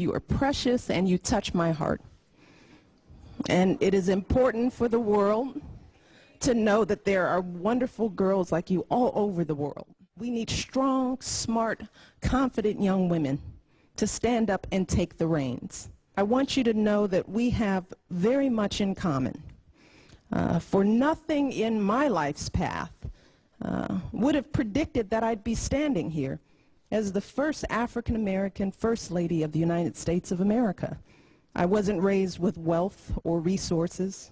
You are precious and you touch my heart. And it is important for the world to know that there are wonderful girls like you all over the world. We need strong, smart, confident young women to stand up and take the reins. I want you to know that we have very much in common. For nothing in my life's path would have predicted that I'd be standing here as the first African-American First Lady of the United States of America. I wasn't raised with wealth or resources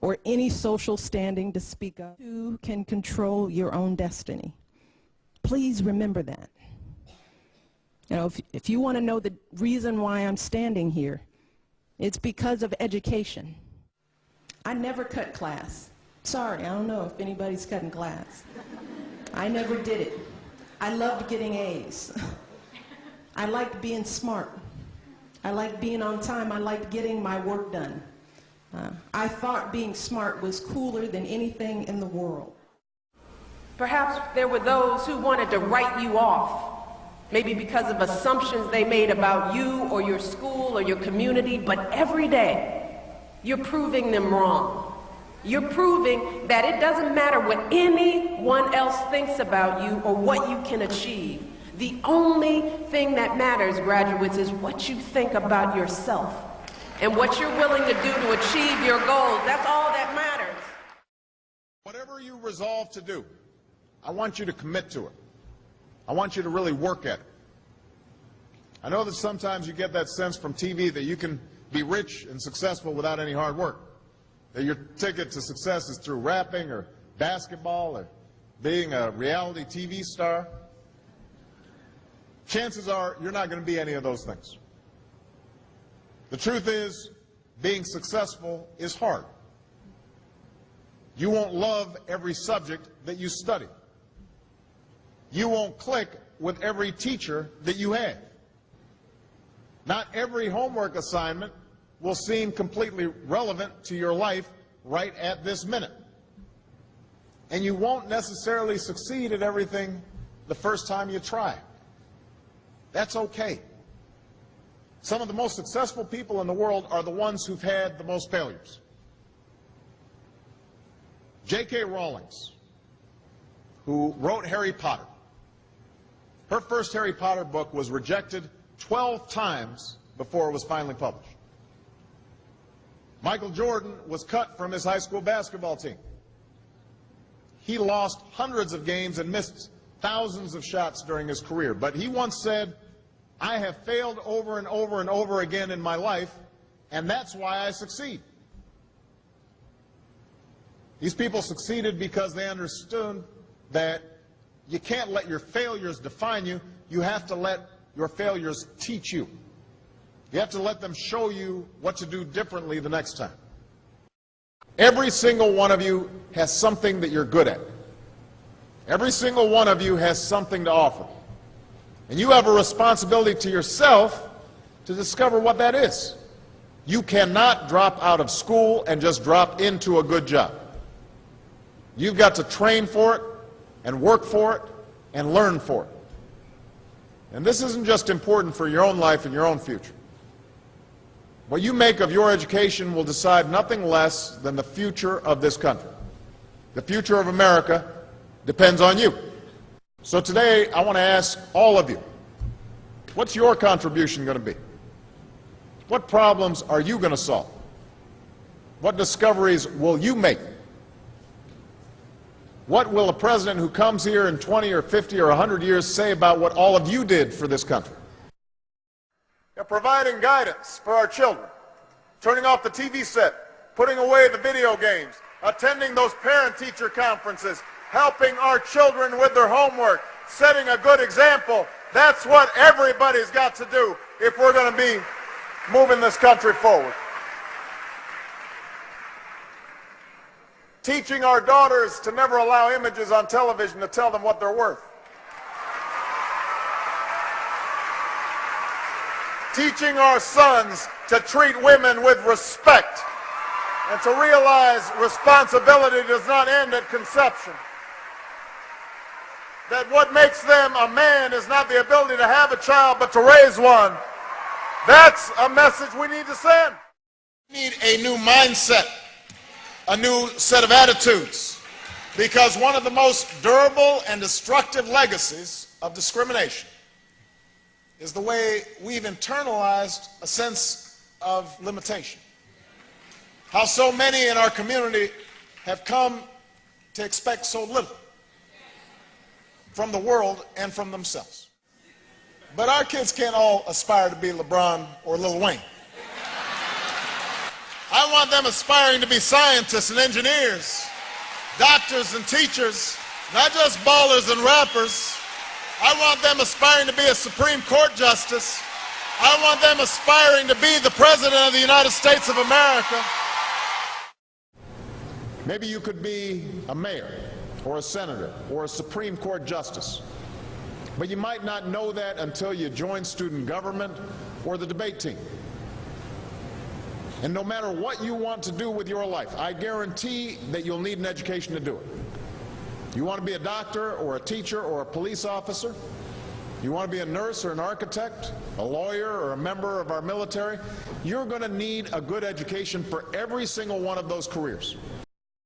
or any social standing to speak of. You can control your own destiny. Please remember that. You know, if you want to know the reason why I'm standing here, it's because of education. I never cut class. Sorry, I don't know if anybody's cutting class. I never did it. I loved getting A's. I liked being smart. I liked being on time. I liked getting my work done. I thought being smart was cooler than anything in the world. Perhaps there were those who wanted to write you off, maybe because of assumptions they made about you or your school or your community, but every day you're proving them wrong. You're proving that it doesn't matter what anyone else thinks about you or what you can achieve. The only thing that matters, graduates, is what you think about yourself and what you're willing to do to achieve your goals. That's all that matters. Whatever you resolve to do, I want you to commit to it. I want you to really work at it. I know that sometimes you get that sense from TV that you can be rich and successful without any hard work, that your ticket to success is through rapping or basketball or being a reality TV star. Chances are you're not going to be any of those things. The truth is, being successful is hard. You won't love every subject that you study. You won't click with every teacher that you have. Not every homework assignment will seem completely relevant to your life right at this minute. And you won't necessarily succeed at everything the first time you try. That's okay. Some of the most successful people in the world are the ones who've had the most failures. J.K. Rowling's, who wrote Harry Potter, her first Harry Potter book was rejected 12 times before it was finally published. Michael Jordan was cut from his high school basketball team. He lost hundreds of games and missed thousands of shots during his career. But he once said, "I have failed over and over and over again in my life, and that's why I succeed." These people succeeded because they understood that you can't let your failures define you. You have to let your failures teach you. You have to let them show you what to do differently the next time. Every single one of you has something that you're good at. Every single one of you has something to offer. And you have a responsibility to yourself to discover what that is. You cannot drop out of school and just drop into a good job. You've got to train for it and work for it and learn for it. And this isn't just important for your own life and your own future. What you make of your education will decide nothing less than the future of this country. The future of America depends on you. So today, I want to ask all of you, what's your contribution going to be? What problems are you going to solve? What discoveries will you make? What will a president who comes here in 20 or 50 or 100 years say about what all of you did for this country? They're providing guidance for our children, turning off the TV set, putting away the video games, attending those parent-teacher conferences, helping our children with their homework, setting a good example. That's what everybody's got to do if we're going to be moving this country forward. Teaching our daughters to never allow images on television to tell them what they're worth. Teaching our sons to treat women with respect and to realize responsibility does not end at conception. That what makes them a man is not the ability to have a child but to raise one. That's a message we need to send. We need a new mindset, a new set of attitudes, because one of the most durable and destructive legacies of discrimination is the way we've internalized a sense of limitation. How so many in our community have come to expect so little from the world and from themselves. But our kids can't all aspire to be LeBron or Lil Wayne. I want them aspiring to be scientists and engineers, doctors and teachers, not just ballers and rappers. I want them aspiring to be a Supreme Court justice. I want them aspiring to be the President of the United States of America. Maybe you could be a mayor or a senator or a Supreme Court justice, but you might not know that until you join student government or the debate team. And no matter what you want to do with your life, I guarantee that you'll need an education to do it. You want to be a doctor or a teacher or a police officer? You want to be a nurse or an architect, a lawyer or a member of our military? You're going to need a good education for every single one of those careers.